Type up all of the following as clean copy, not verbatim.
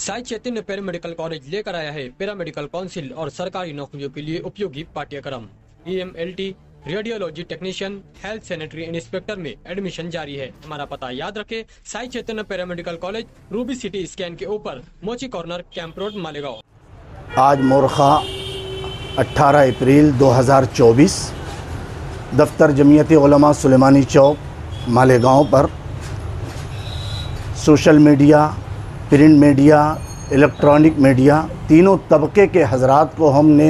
Sai Chaitanya paramedical college लेकर आया है पैरामेडिकल काउंसिल और सरकारी नौकरियों के लिए उपयोगी पाठ्यक्रम। EMLT, radiology technician, health sanitary inspector में एडमिशन जारी है। हमारा पता याद रखें, Sai Chaitanya paramedical college, Ruby City scan के ऊपर, मोची कॉर्नर, कैंप रोड, मालेगांव। आज मोरखा 18 अप्रैल 2024 दफ्तर जमीयत उलमा सुलेमानी चौक मालेगांव पर social media, print media, electronic media तीनों तबके के हजरात को हमने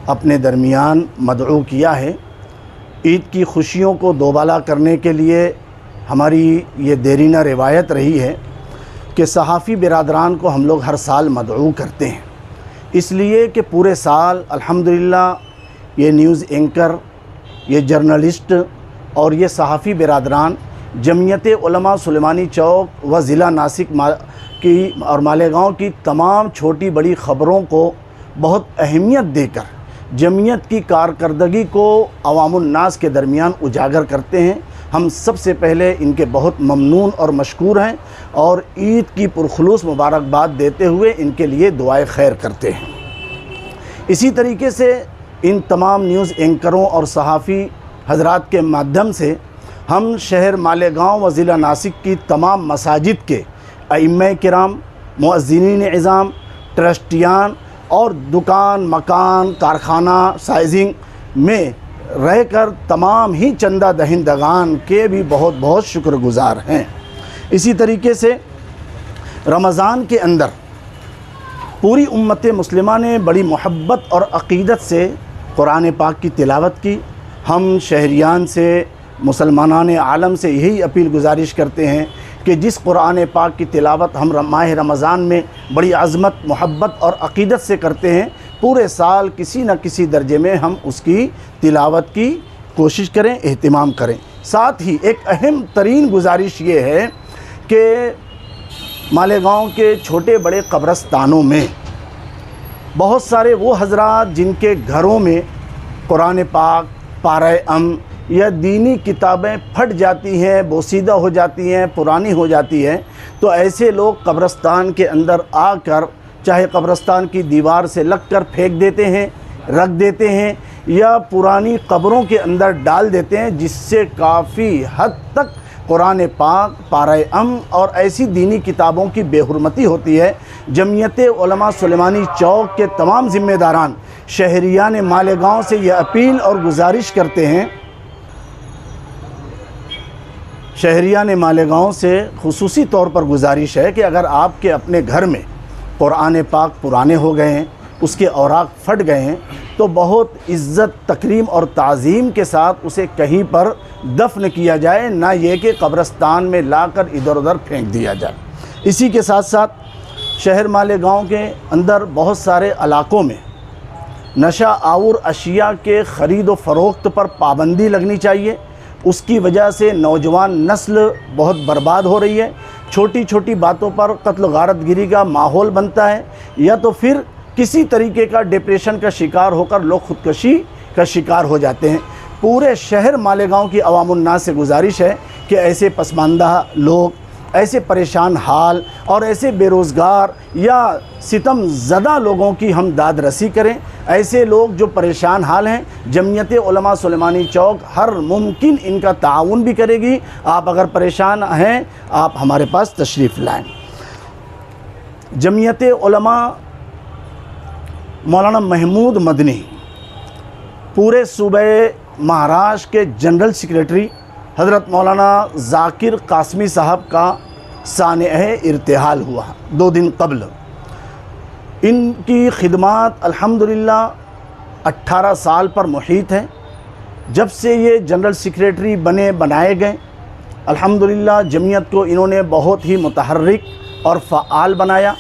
अपने दरमियान मदऊ किया है। ईद की खुशियों को दोबाला करने के लिए हमारी ये देरीना रिवायत रही है कि सहाफ़ी बिरादरान को हम लोग हर साल मदऊ करते हैं, इसलिए कि पूरे साल अल्हम्दुलिल्लाह ये न्यूज़ एंकर, ये जर्नलिस्ट और ये सहाफ़ी बिरादरान जमीयत उलमा सुलेमानी चौक व ज़िला नासिक की और मालेगांव की तमाम छोटी बड़ी ख़बरों को बहुत अहमियत देकर जमीयत की कारकर्दगी को अवामुन्नास के दरमियान उजागर करते हैं। हम सबसे पहले इनके बहुत ममनून और मशकूर हैं और ईद की पुरखुलूस मुबारकबाद देते हुए इनके लिए दुआए खैर करते हैं। इसी तरीके से इन तमाम न्यूज़ एंकरों और सहाफ़ी हजरात के माध्यम से हम शहर मालेगांव व ज़िला नासिक की तमाम मसाजिद के अइम्मा किराम, मुअज़्ज़िनीन इज़ाम, ट्रस्टियान और दुकान, मकान, कारखाना, साइजिंग में रहकर तमाम ही चंदा दहिंदगान के भी बहुत बहुत शुक्रगुज़ार हैं। इसी तरीके से रमज़ान के अंदर पूरी उम्मत मुस्लिमा ने बड़ी मोहब्बत और अक़ीदत से कुरान पाक की तिलावत की। हम शहरियान से, मुसलमानान आलम से यही अपील गुजारिश करते हैं कि जिस कुरान पाक की तिलावत हम माह रमज़ान में बड़ी अज़मत, मोहब्बत और अक़ीदत से करते हैं, पूरे साल किसी न किसी दर्जे में हम उसकी तिलावत की कोशिश करें, एहतिमाम करें। साथ ही एक अहम तरीन गुजारिश ये है कि मालेगांव के छोटे बड़े कब्रस्तानों में बहुत सारे वो हजरात जिनके घरों में कुरान पाक, पारा या दीनी किताबें फट जाती हैं, बोसीदा हो जाती हैं, पुरानी हो जाती हैं, तो ऐसे लोग कब्रस्तान के अंदर आकर चाहे कब्रस्तान की दीवार से लग कर फेंक देते हैं, रख देते हैं या पुरानी कब्रों के अंदर डाल देते हैं, जिससे काफ़ी हद तक कुरान पाक, पारा और ऐसी दीनी किताबों की बेहुरमती होती है। जमीयत उलमा सुलेमानी चौक के तमाम ज़िम्मेदारान शहरियान मालेगांव से यह अपील और गुजारिश करते हैं, शहरियान मालेगांव से खुसूसी तौर पर गुजारिश है कि अगर आपके अपने घर में कुरान पाक पुराने हो गए हैं, उसके औराक फट गए हैं, तो बहुत इज़्ज़त, तकरीम और ताज़ीम के साथ उसे कहीं पर दफन किया जाए, ना ये कि कब्रस्तान में लाकर इधर उधर फेंक दिया जाए। इसी के साथ साथ शहर मालेगांव के अंदर बहुत सारे इलाक़ों में नशा आवर अशिया के ख़रीद व फ़रोख्त पर पाबंदी लगनी चाहिए। उसकी वजह से नौजवान नस्ल बहुत बर्बाद हो रही है। छोटी छोटी बातों पर कत्ल गारतगिरी का माहौल बनता है, या तो फिर किसी तरीके का डिप्रेशन का शिकार होकर लोग ख़ुदकशी का शिकार हो जाते हैं। पूरे शहर मालेगांव की अवामुन्नास से गुजारिश है कि ऐसे पसमानदा लोग, ऐसे परेशान हाल और ऐसे बेरोज़गार या सितम ज़दा लोगों की हम दाद रसी करें। ऐसे लोग जो परेशान हाल हैं, जमीयत उलमा सुलेमानी चौक हर मुमकिन इनका ताउन भी करेगी। आप अगर परेशान हैं, आप हमारे पास तशरीफ़ लाएँ। जमीयत उलमा मौलाना महमूद मदनी पूरे सूबे महाराष्ट्र के जनरल सेक्रेटरी हज़रत मौलाना ज़ाकिर कासमी साहब का साने इर्तिहाल हुआ 2 दिन कबल। इनकी खिदमात अल्हम्दुलिल्लाह 18 साल पर मुहीत है। जब से ये जनरल सेक्रेटरी बनाए गए, अल्हम्दुलिल्लाह जमीयत को इन्होंने बहुत ही मुतहर्रिक और फ़आल बनाया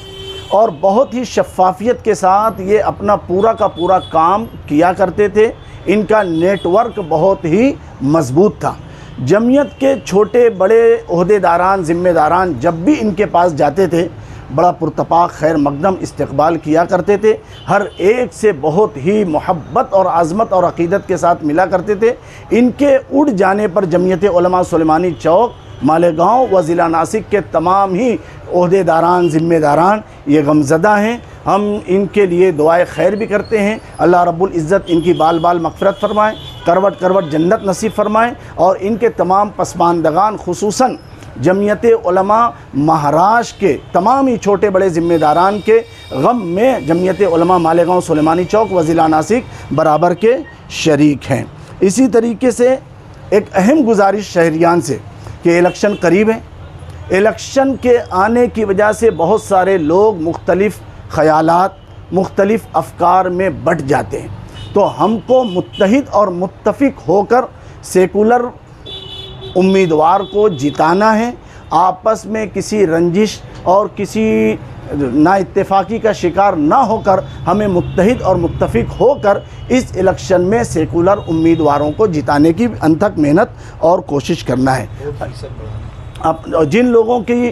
और बहुत ही शफ़ाफ़ियत के साथ ये अपना पूरा का पूरा काम किया करते थे। इनका नेटवर्क बहुत ही मज़बूत था। जमीयत के छोटे बड़े ओहदेदारान, ज़िम्मेदारान जब भी इनके पास जाते थे, बड़ा पुरतपाक खैर मकदम इस्तकबाल किया करते थे। हर एक से बहुत ही मोहब्बत और आज़मत और अक़ीदत के साथ मिला करते थे। इनके उड़ जाने पर जमीयत उलमा सुलेमानी चौक मालेगांव व ज़िला नासिक के तमाम ही ओहदेदारान, ज़िम्मेदारान ये गमज़दा हैं। हम इनके लिए दुआए खैर भी करते हैं। अल्लाह रब्बुल इज़्ज़त इनकी बाल बाल मग़फ़िरत फ़रमाएँ, करवट करवट जन्नत नसीब फ़रमाएँ और इनके तमाम पसमानदगान खुसूसन जमियत उलमा महाराष्ट्र के तमाम ही छोटे बड़े ज़िम्मेदारान के गम में जमियत उलमा मालेगांव सुलेमानी चौक व ज़िला नासिक बराबर के शरीक हैं। इसी तरीके से एक अहम गुजारिश शहरियान से कि इलेक्शन करीब है। इलेक्शन के आने की वजह से बहुत सारे लोग मुख्तलिफ़ ख़यालात, मुख्तलिफ़ अफ़कार में बट जाते हैं। तो हमको मुत्तहिद और मुत्तफ़िक होकर सेकुलर उम्मीदवार को जिताना है। आपस में किसी रंजिश और किसी नाइत्तेफाकी का शिकार ना होकर हमें मुत्तहिद और मुत्तफ़िक होकर इस इलेक्शन में सेकुलर उम्मीदवारों को जिताने की अनथक मेहनत और कोशिश करना है। अब जिन लोगों की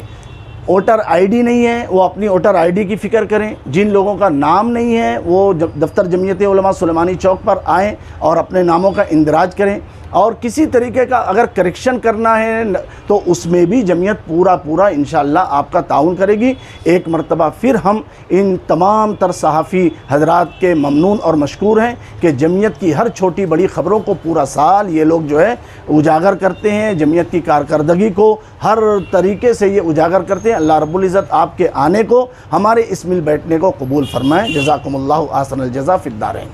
वोटर आईडी नहीं है वो अपनी वोटर आईडी की फ़िक्र करें। जिन लोगों का नाम नहीं है वो दफ्तर जमियत उलमा सुलेमानी चौक पर आएँ और अपने नामों का इंदराज करें। और किसी तरीके का अगर करेक्शन करना है तो उसमें भी जमियत पूरा इंशाअल्लाह आपका ताउन करेगी। एक मरतबा फिर हम इन तमाम तर सहाफ़ी हजरात के ममनून और मशकूर हैं कि जमियत की हर छोटी बड़ी ख़बरों को पूरा साल ये लोग जो है उजागर करते हैं। जमियत की कारकर्दगी को हर तरीके से ये उजागर करते हैं। अल्लाह रब्बुल इज़्ज़त आपके आने को, हमारे इस मिल बैठने को कबूल फ़रमाएँ। जज़ाकुमुल्लाहु अहसनल जज़ा फ़िद दारैन।